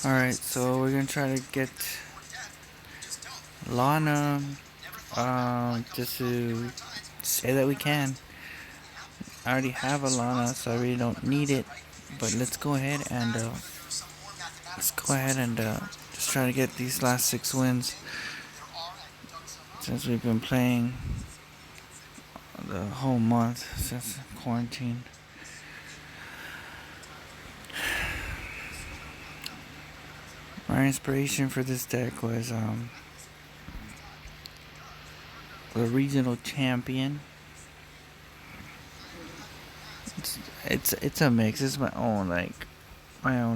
Alright, so we're gonna try to get Lana, just to say that we can. I already have a Lana, so I really don't need it. But let's go ahead and just try to get these last 6 wins since we've been playing the whole month since quarantine. My inspiration for this deck was the regional champion. It's a mix. It's my own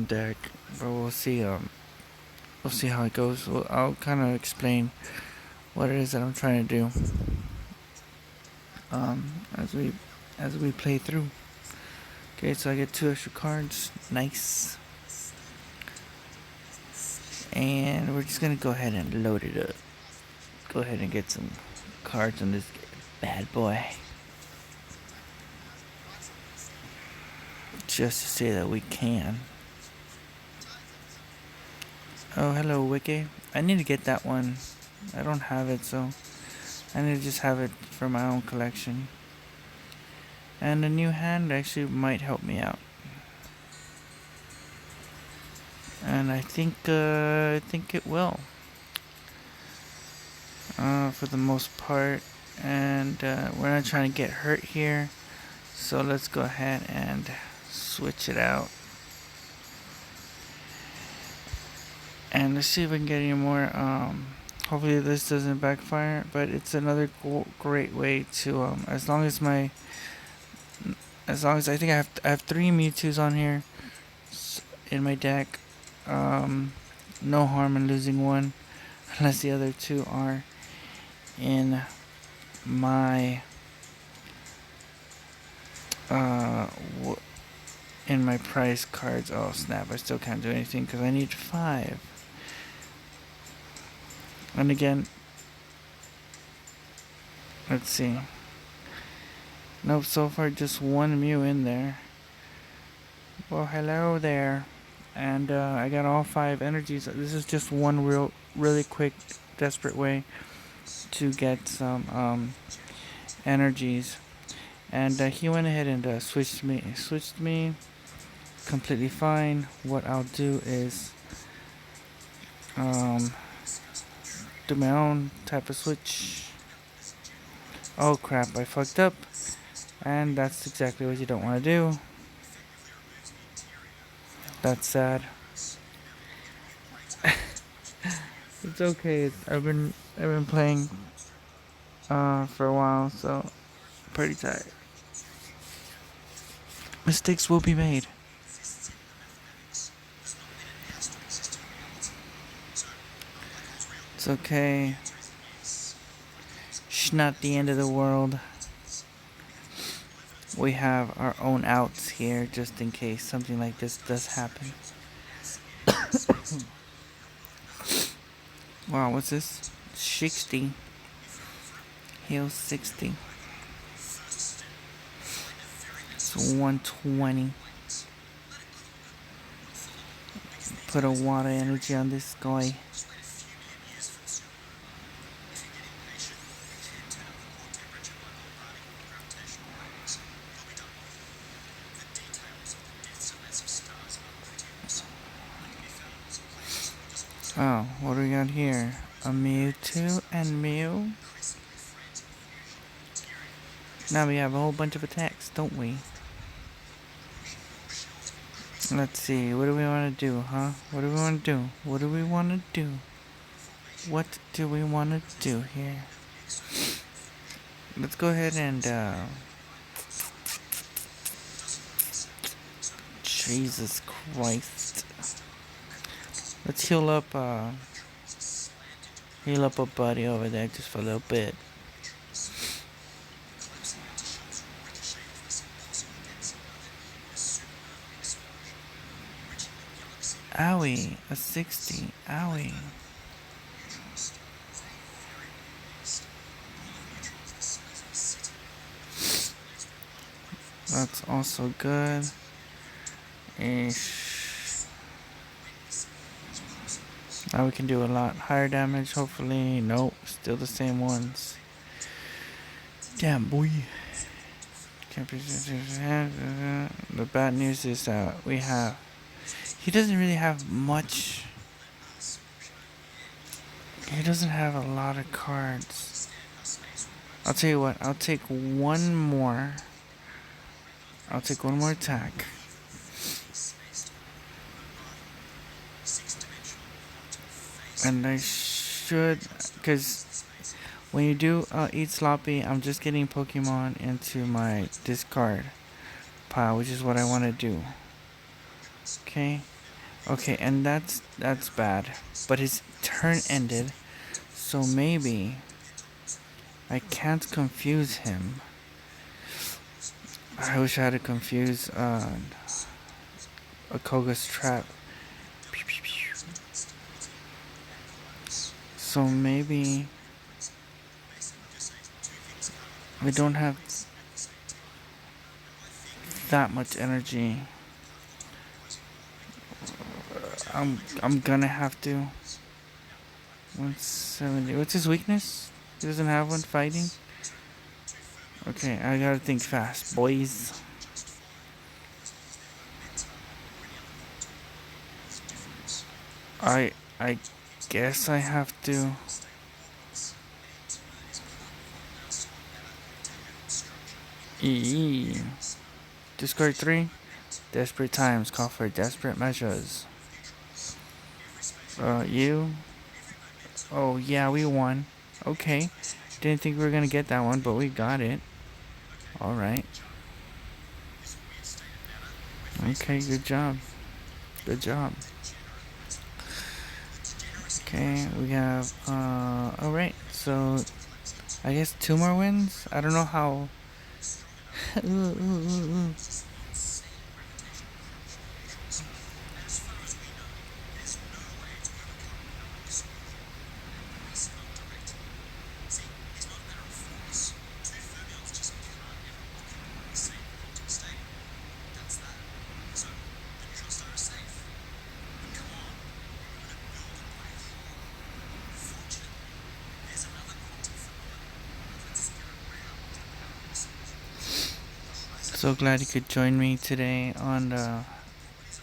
deck, but we'll see. We'll see how it goes. I'll kind of explain what it is that I'm trying to do as we play through. Okay, so I get 2 extra cards. Nice. And we're just gonna go ahead and load it up. Go ahead and get some cards on this bad boy. Just to say that we can. Oh, hello, Wiki. I need to get that one. I don't have it, so I need to just have it for my own collection. And a new hand actually might help me out. And I think it will. For the most part. And we're not trying to get hurt here. So let's go ahead and switch it out. And let's see if we can get any more. Hopefully this doesn't backfire. But it's another great way to, as long as I think I have 3 Mewtwo's on here in my deck. No harm in losing one, unless the other 2 are in my prize cards. Oh snap! I still can't do anything because I need 5. And again, let's see. Nope, so far just 1 Mew in there. Well, hello there. And I got all 5 energies. This is just one really quick, desperate way to get some energies. And he went ahead and switched me completely fine. What I'll do is do my own type of switch. Oh crap, I fucked up. And that's exactly what you don't want to do. That's sad. It's okay. I've been playing for a while, so pretty tired. Mistakes will be made. It's okay. It's not the end of the world. We have our own outs here just in case something like this does happen. Wow, what's this? 60. Heal 60. It's 120. Put a water energy on this guy. Oh, what do we got here? A Mewtwo and Mew? Now we have a whole bunch of attacks, don't we? Let's see, what do we want to do, huh? What do we want to do? What do we want to do? What do we want to do here? Let's go ahead and, Jesus Christ. Let's heal up a buddy over there just for a little bit. Owie, a 60. Owie. That's also good. Ish. Now we can do a lot higher damage, hopefully. Nope, still the same ones. Damn, boy. The bad news is that we have... He doesn't really have much. He doesn't have a lot of cards. I'll tell you what, I'll take one more. I'll take one more attack. And I should, because when you do eat sloppy, I'm just getting Pokemon into my discard pile, which is what I want to do. Okay, and that's bad. But his turn ended, so maybe I can't confuse him. I wish I had to confuse a Koga's trap. So maybe we don't have that much energy. I'm gonna have to. 170. What's his weakness? He doesn't have one. Fighting. Okay, I gotta think fast, boys. I guess I have to. Discard 3. Desperate times call for desperate measures. You. Oh yeah, we won. Okay. Didn't think we were gonna get that one, but we got it. Alright. Okay, good job. Good job. Okay, we have, alright, so I guess 2 more wins? I don't know how. So glad you could join me today on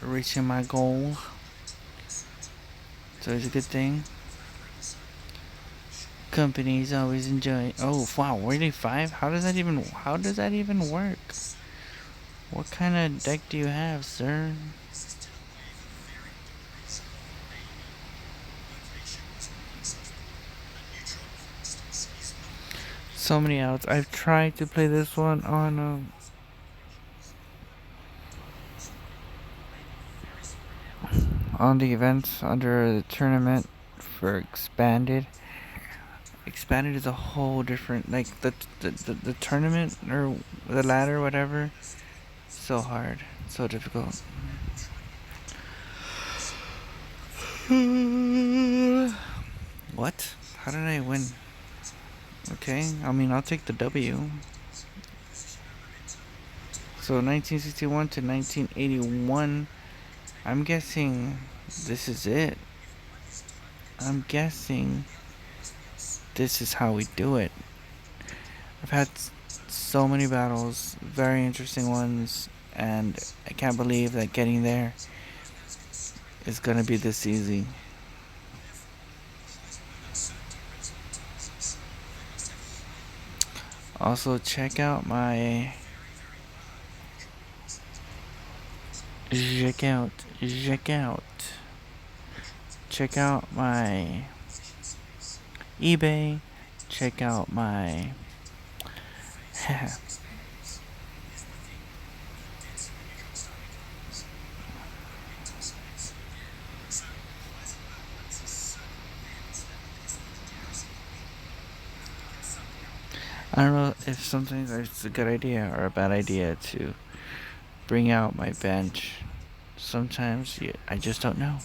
reaching my goal. So it's a good thing. Companies always enjoy. Oh wow, really 5? How does that even work? What kind of deck do you have, sir? So many outs. I've tried to play this one on the events under the tournament for expanded. Expanded is a whole different, like the tournament or the ladder, whatever. So hard, so difficult. What? How did I win? Okay, I mean, I'll take the W. So 1961 to 1981. I'm guessing this is it. I'm guessing this is how we do it. I've had so many battles, very interesting ones, and I can't believe that getting there is gonna be this easy. Also, check out my check out my eBay. Check out my I don't know if sometimes it's a good idea or a bad idea to bring out my bench. Sometimes I just don't know.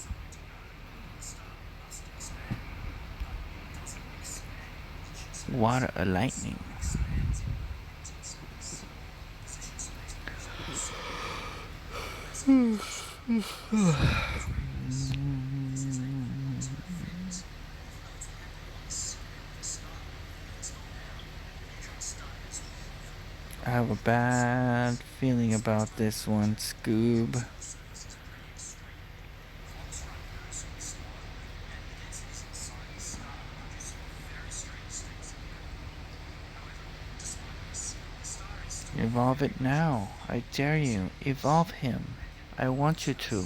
Water a lightning. have a bad feeling about this one, Scoob. Evolve it now. I dare you. Evolve him. I want you to.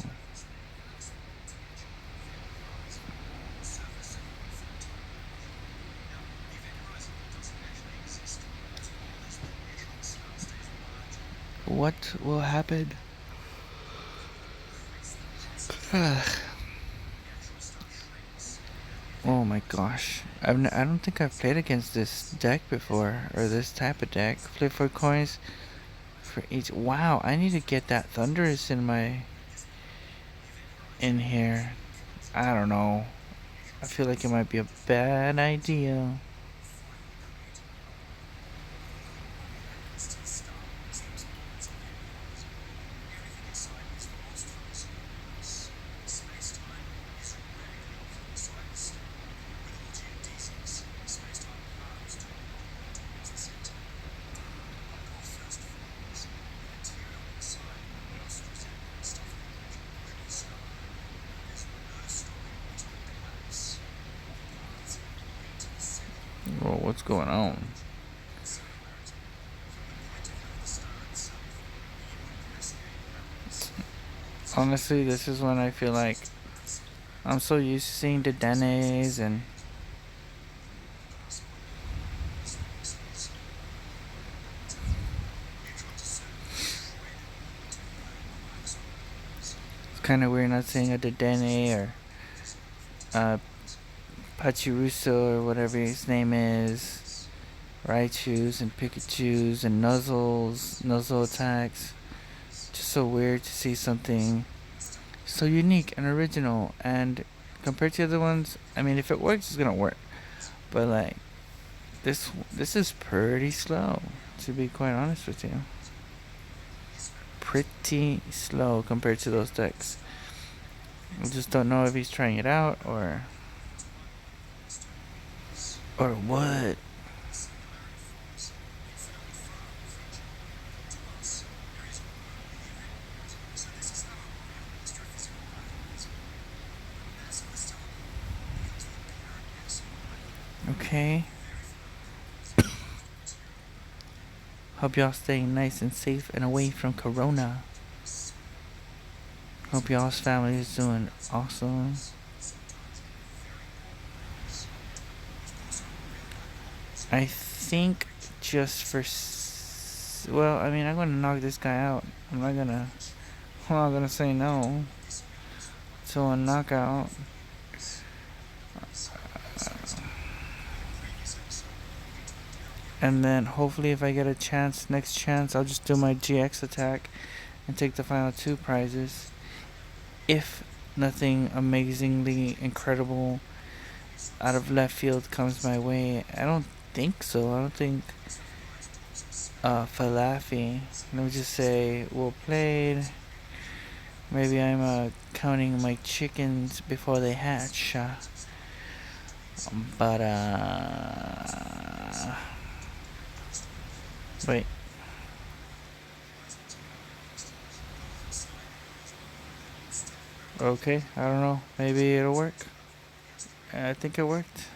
What will happen? Oh my gosh. I don't think I've played against this deck before, or this type of deck. Flip 4 coins for each. Wow, I need to get that Thunderous in here. I don't know. I feel like it might be a bad idea. Whoa, what's going on? Honestly, this is when I feel like I'm so used to seeing the Denes and it's kind of weird not seeing a Dedenne or Pachirisu or whatever his name is, Raichus and Pikachus and Nuzzle attacks. Just so weird to see something so unique and original, and compared to the other ones, I mean, if it works, it's gonna work. But like this is pretty slow, to be quite honest with you. Pretty slow compared to those decks. I just don't know if he's trying it out or what. Okay. Hope y'all staying nice and safe and away from Corona. Hope y'all's family is doing awesome. I think just for well, I mean, I'm gonna knock this guy out. I'm not gonna say no to a knockout. And then hopefully if I get a chance, next chance, I'll just do my GX attack and take the final 2 prizes. If nothing amazingly incredible out of left field comes my way. I don't think so. I don't think Falafi. Let me just say, well played. Maybe I'm counting my chickens before they hatch. But wait. Okay, I don't know. Maybe it'll work. I think it worked.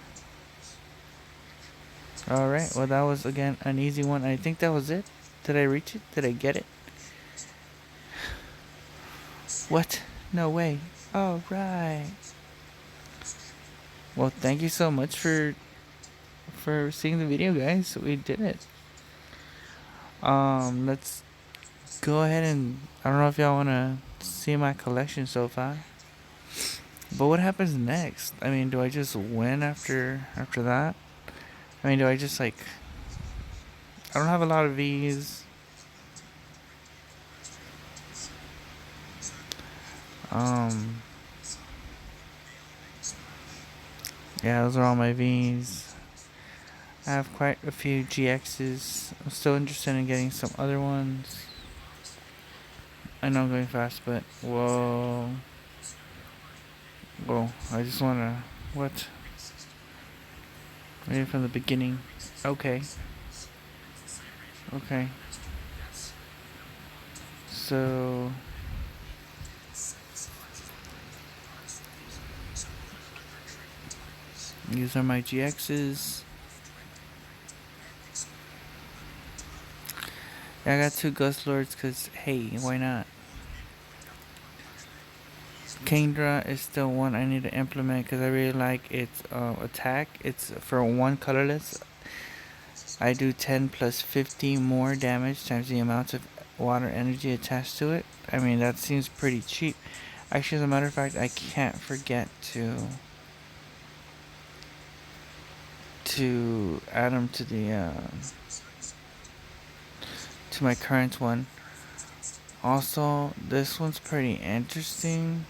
Alright, well that was again an easy one. I think that was it. Did I reach it? Did I get it? What? No way. Alright. Well, thank you so much for seeing the video, guys. We did it. Let's go ahead and I don't know if y'all wanna see my collection so far. But what happens next? I mean, do I just win after that? I mean, do I just like I don't have a lot of V's. Yeah, those are all my V's. I have quite a few GXs. I'm still interested in getting some other ones. I know I'm going fast, but whoa. I just wanna what? Maybe from the beginning. Okay. So these are my GXs. I got 2 Ghost Lords because, hey, why not? Kingdra is still one I need to implement because I really like its attack. It's for 1 colorless. I do 10 plus 50 more damage times the amount of water energy attached to it. I mean, that seems pretty cheap. Actually, as a matter of fact, I can't forget to add them to the to my current one. Also, this one's pretty interesting.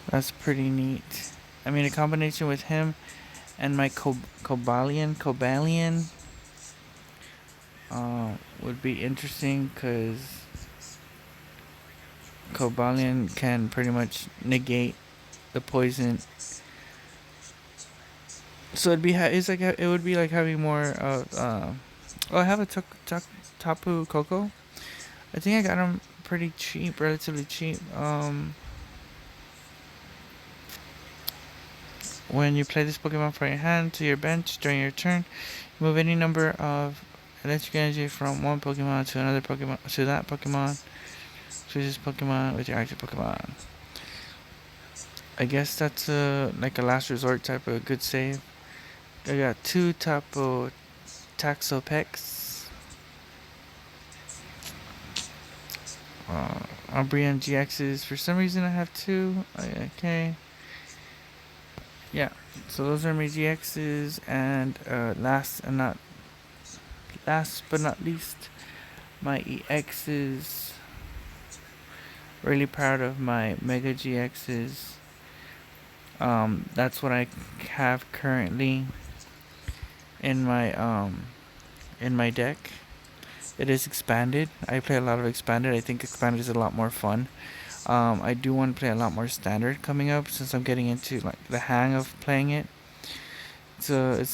That's pretty neat. I mean, a combination with him and my Cobalion would be interesting because Cobalion can pretty much negate the poison. So it would be like having more of oh, I have a Tapu Koko. I think I got him pretty cheap, relatively cheap. When you play this Pokemon from your hand to your bench during your turn, move any number of electric energy from one Pokemon to another Pokemon to that Pokemon. Choose this Pokemon with your active Pokemon. I guess that's like a last resort type of good save. I got 2 Tapu Taxopex. Umbreon GXs. For some reason I have 2. Okay. Yeah. So those are my GXs, and last but not least, my EXs. Really proud of my Mega GXs. That's what I have currently in my deck. It is expanded. I play a lot of expanded. I think expanded is a lot more fun. I do want to play a lot more standard coming up since I'm getting into like the hang of playing it. It's a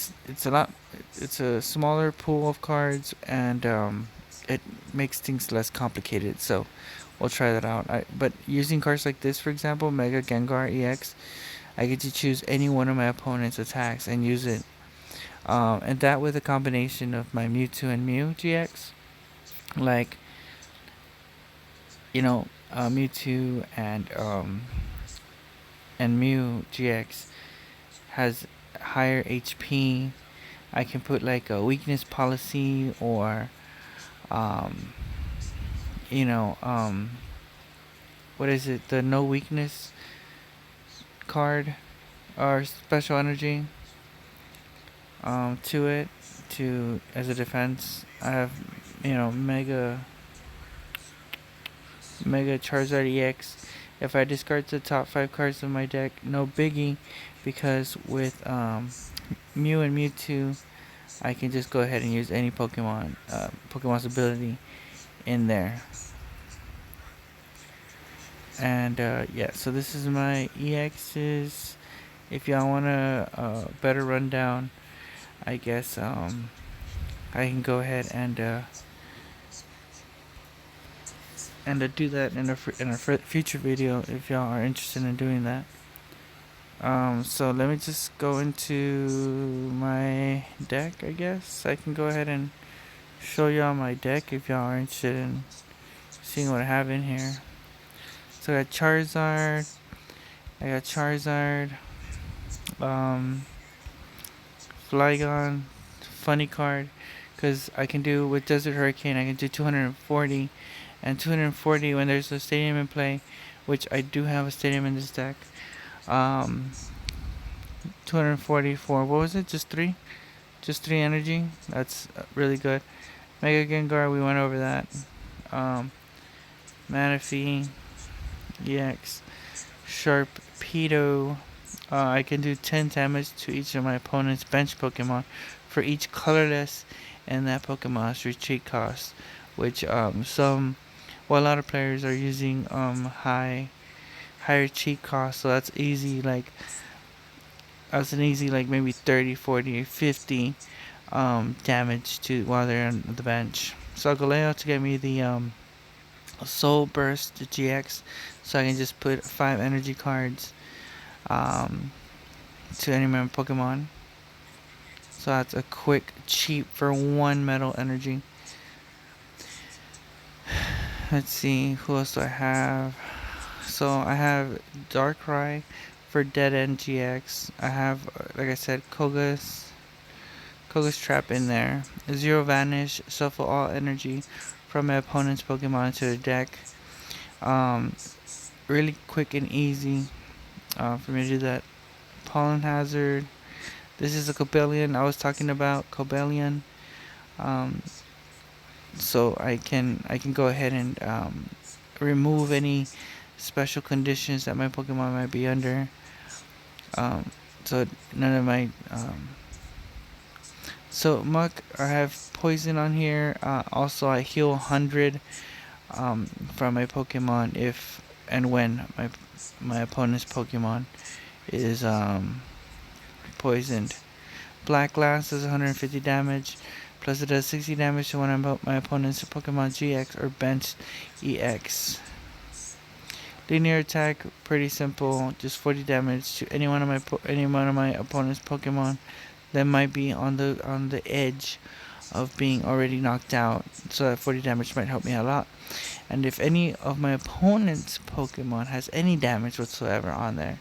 smaller pool of cards, and it makes things less complicated. So we'll try that out. But using cards like this, for example, Mega Gengar EX, I get to choose any one of my opponent's attacks and use it. And that with a combination of my Mewtwo and Mew GX, like Mewtwo and Mew GX has higher HP. I can put like a weakness policy or um, you know what is it, the no weakness card or special energy to it to as a defense. I have Mega Charizard EX. If I discard the top 5 cards of my deck, no biggie, because with Mew and Mewtwo, I can just go ahead and use any Pokemon's ability in there. And yeah, so this is my EXs. If y'all want a better rundown, I guess I can go ahead and do that in a future video if y'all are interested in doing that. So let me just go into my deck. I guess I can go ahead and show y'all my deck if y'all are interested in seeing what I have in here. So I got Charizard, Flygon, funny card, because I can do with Desert Hurricane, I can do 240, and 240 when there's a stadium in play, which I do have a stadium in this deck. 244, what was it, just 3 energy. That's really good. Mega Gengar, we went over that. Manaphy EX, Sharpedo. I can do 10 damage to each of my opponent's bench Pokemon for each colorless and that Pokemon's retreat cost, which a lot of players are using higher cheat costs, so that's easy, like maybe 30, 40, or 50 damage to while they're on the bench. So I'll go layout to get me the Soul Burst GX, so I can just put 5 energy cards um, to any member Pokemon. So that's a quick, cheap for 1 metal energy. Let's see, who else do I have? So I have Darkrai for Dead End GX. I have, like I said, Koga's Trap in there. Zero Vanish, shuffle all energy from my opponent's Pokemon to the deck. Really quick and easy for me to do that. Pollen Hazard. This is a Cobalion I was talking about. Cobalion. So I can go ahead and remove any special conditions that my Pokemon might be under. So none of my so Muck, I have poison on here. Also, I heal 100 from my Pokemon if and when my opponent's Pokemon is poisoned. Black Glass does 150 damage, plus it does 60 damage to one of my opponent's Pokemon GX or Bench EX. Linear attack, pretty simple, just 40 damage to any one of my opponent's Pokemon that might be on the edge of being already knocked out. So that 40 damage might help me a lot. And if any of my opponent's Pokemon has any damage whatsoever on there,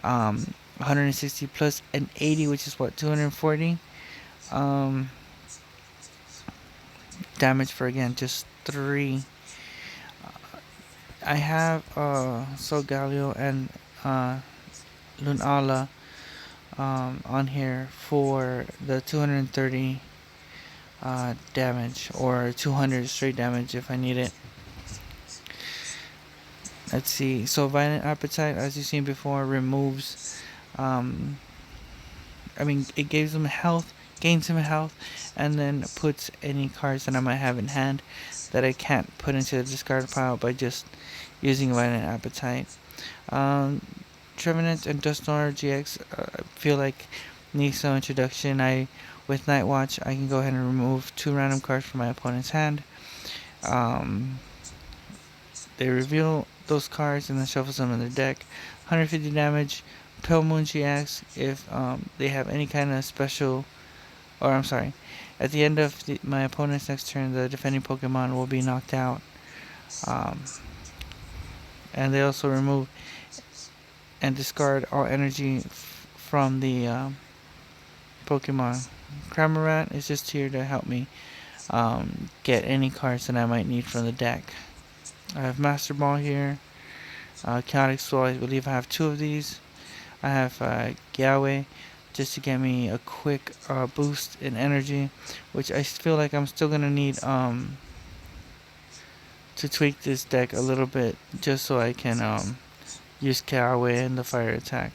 160 plus an 80, which is what, 240 damage for, again, just 3. I have Solgaleo and Lunala on here for the 230 damage, or 200 straight damage if I need it. Let's see. So Violent Appetite, as you've seen before, removes it gains him health, and then puts any cards that I might have in hand that I can't put into the discard pile by just using Violent Appetite. Trevenant and Dusknoir GX feel like needs some introduction. With Night Watch, I can go ahead and remove 2 random cards from my opponent's hand. They reveal those cards and then shuffle them in their deck. 150 damage. Pale Moon GX, if they have any kind of special, at the end of my opponent's next turn, the defending Pokemon will be knocked out. And they also remove and discard all energy from the Pokemon. Cramorant is just here to help me get any cards that I might need from the deck. I have Master Ball here. Chaotic Soul, I believe I have 2 of these. I have Galway, just to get me a quick boost in energy, which I feel like I'm still gonna need to tweak this deck a little bit, just so I can use Galway and the fire attack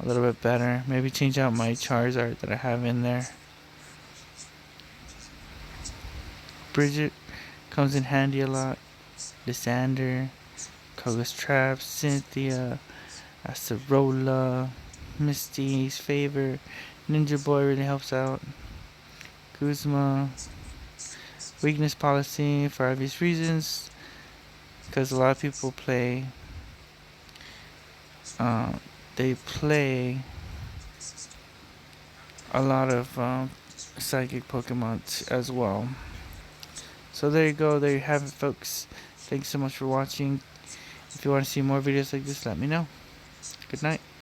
a little bit better. Maybe change out my Charizard that I have in there. Bridget comes in handy a lot. Lysander, Koga's Trap, Cynthia, Acerola, Misty's Favor, Ninja Boy really helps out. Guzma, Weakness Policy for obvious reasons, because a lot of people play a lot of psychic Pokemon as well. So there you go, there you have it, folks. Thanks so much for watching. If you want to see more videos like this, let me know. Good night.